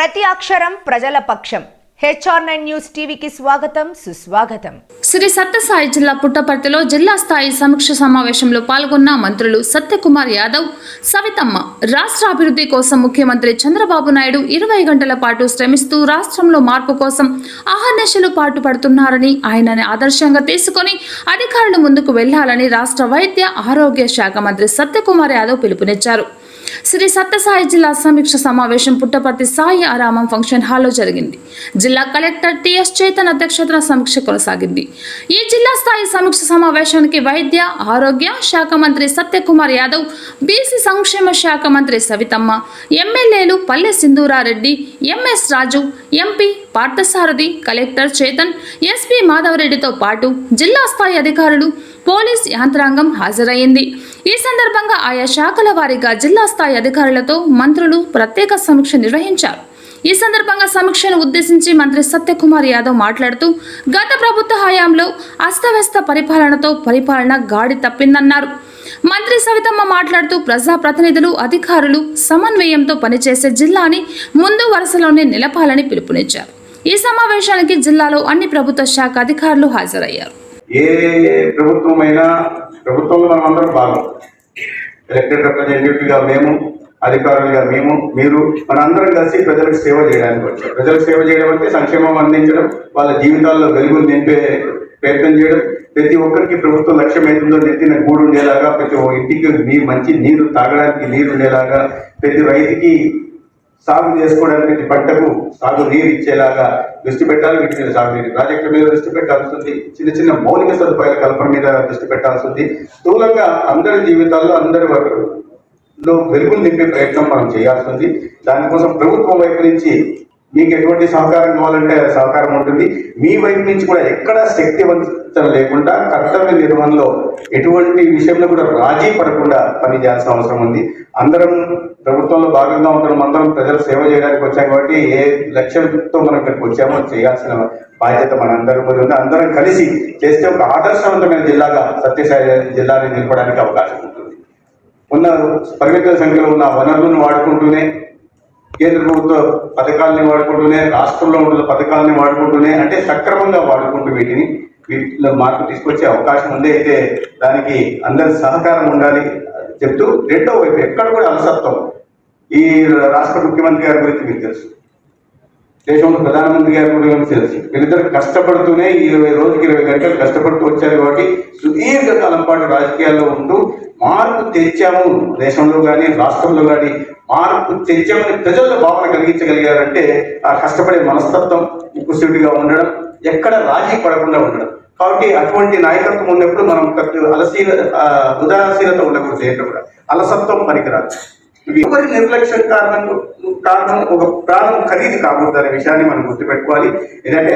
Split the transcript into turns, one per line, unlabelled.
ప్రతి అక్షరం ప్రజల పక్షం. HR9 న్యూస్ టీవీకి స్వాగతం, సుస్వాగతం.
శ్రీ సత్యసాయి జిల్లా పుట్టపర్తిలో జిల్లా స్థాయి సమీక్ష సమావేశంలో పాల్గొన్న మంత్రులు సత్యకుమార్ యాదవ్, సవితమ్మ. రాష్ట్ర అభివృద్ధి కోసం ముఖ్యమంత్రి చంద్రబాబు నాయుడు 20 గంటల పాటు శ్రమిస్తూ రాష్ట్రంలో మార్పు కోసం అహర్నిశలు పాటుపడుతున్నారని, ఆయనని ఆదర్శంగా తీసుకొని అధికారులు ముందుకు వెళ్లాలని రాష్ట్ర వైద్య ఆరోగ్య శాఖ మంత్రి సత్యకుమార్ యాదవ్ పిలుపునిచ్చారు. శ్రీ సత్యసాయి జిల్లా సమీక్ష సమావేశం పుట్టపర్తి సాయి ఆరామం ఫంక్షన్ హాల్లో జరిగింది. జిల్లా కలెక్టర్ టిఎస్ చైతన్ అధ్యక్షతన సమీక్ష కొనసాగింది. ఈ జిల్లా స్థాయి సమీక్ష సమావేశానికి వైద్య ఆరోగ్య శాఖ మంత్రి సత్యకుమార్ యాదవ్, బీసీ సంక్షేమ శాఖ మంత్రి సవితమ్మ, ఎమ్మెల్యేలు పల్లె సింధూరారెడ్డి, ఎంఎస్ రాజు, MP Parthasarathi, collector Chaitan, SP మాధవరెడ్డితో పాటు జిల్లా స్థాయి అధికారులు, పోలీస్ యంత్రాంగం హాజరైంది. ఈ సందర్భంగా ఆయా శాఖల వారీగా జిల్లా స్థాయి అధికారులతో మంత్రులు ప్రత్యేక సమీక్ష నిర్వహించారు. ఈ సందర్భంగా సమీక్షను ఉద్దేశించి మంత్రి సత్యకుమార్ యాదవ్ మాట్లాడుతూ, గత ప్రభుత్వ హయాంలో అస్తవ్యస్త పరిపాలనతో పరిపాలన గాడి తప్పిందన్నారు. మంత్రి సవితమ్మ మాట్లాడుతూ, ప్రజాప్రతినిధులు, అధికారులు సమన్వయంతో పనిచేసే జిల్లాని ముందు వరుసలోనే నిలపాలని పిలుపునిచ్చారు. ఈ సమావేశానికి జిల్లాలో అన్ని ప్రభుత్వ శాఖ అధికారులు హాజరయ్యారు.
ఏ ప్రభుత్వమైనా ప్రభుత్వంలో మనం అందరం భాగం. ఎలక్టెడ్ రిప్రజెంటేటివ్గా మేము, అధికారులుగా మేము, మీరు మనందరం కలిసి ప్రజలకు సేవ చేయడానికి వచ్చాం. ప్రజలకు సేవ చేయడం అంటే సంక్షేమం అందించడం, వాళ్ళ జీవితాల్లో వెలుగులు నింపే ప్రయత్నం చేయడం. ప్రతి ఒక్కరికి ప్రభుత్వం లక్ష్యం ఏతుందో నెత్తిన గూడు ఉండేలాగా, ప్రతి ఇంటికి మంచి నీరు తాగడానికి నీరు ఉండేలాగా, ప్రతి రైతుకి సాగు చేసుకోవడానికి, ప్రతి పంటకు సాగు నీరు ఇచ్చేలాగా దృష్టి పెట్టాలి. వీటి మీద సాగునీరు ప్రాజెక్టుల మీద దృష్టి పెట్టాల్సి ఉంది. చిన్న చిన్న మౌలిక సదుపాయాల కల్పన మీద దృష్టి పెట్టాల్సి ఉంది. స్థూలంగా అందరి జీవితాల్లో అందరి లో వెలుగులు నింపే ప్రయత్నం మనం చేయాల్సి ఉంది. దానికోసం ప్రభుత్వం వైపు నుంచి మీకు ఎటువంటి సహకారం కావాలంటే సహకారం ఉంటుంది. మీ వైపు నుంచి కూడా ఎక్కడ శక్తి వంచన లేకుండా కర్తవ్య నిర్వహణలో ఎటువంటి విషయంలో కూడా రాజీ పడకుండా పనిచేయాల్సిన అవసరం ఉంది. అందరం ప్రభుత్వంలో భాగంగా ఉంటాం. అందరం ప్రజలు సేవ చేయడానికి వచ్చాం కాబట్టి ఏ లక్ష్యంతో మనం ఇక్కడికి వచ్చామో చేయాల్సిన బాధ్యత మనందరి మీద ఉంది. అందరం కలిసి చేస్తే ఒక ఆదర్శవంతమైన జిల్లాగా సత్యసాయి జిల్లాని నిలపడానికి అవకాశం ఉంటుంది. ఉన్న పరిమిత సంఖ్యలో ఉన్న వనరులను వాడుకుంటూనే, కేంద్ర ప్రభుత్వ పథకాలని వాడుకుంటూనే, రాష్ట్రంలో ఉంటున్న పథకాలని వాడుకుంటూనే, అంటే సక్రమంగా వాడుకుంటూ వీటిలో మార్పు తీసుకొచ్చే అవకాశం ఉంది. అయితే దానికి అందరి సహకారం ఉండాలి చెప్తూ, రెండో వైపు ఎక్కడ కూడా అలసత్వం. ఈ రాష్ట్ర ముఖ్యమంత్రి గారి గురించి మీకు తెలుసు, దేశంలో ప్రధానమంత్రి గారి గురించి తెలుసు. వీరిద్దరు కష్టపడుతూనే 20 గంటలు కష్టపడుతూ వచ్చారు కాబట్టి సుదీర్ఘకాలం పాటు రాజకీయాల్లో ఉంటూ మార్పు తెచ్చాము, దేశంలో కానీ రాష్ట్రంలో కానీ మార్పు తెచ్చామని ప్రజల్లో భావన కలిగించగలిగారంటే ఆ కష్టపడే మనస్తత్వం, ఉక్కుసూటిగా ఉండడం, ఎక్కడ రాజీ పడకుండా ఉండడం. కాబట్టి అటువంటి నాయకత్వం ఉన్నప్పుడు మనం ఉదాసీనత ఉండకూడదు. ఏంటో కూడా అలసత్వం పనికిరాదు. ఎవరి నిర్లక్ష్యం కారణం ఒక ప్రాణం ఖరీదు కాకూడదు అనే విషయాన్ని మనం గుర్తుపెట్టుకోవాలి. ఎందుకంటే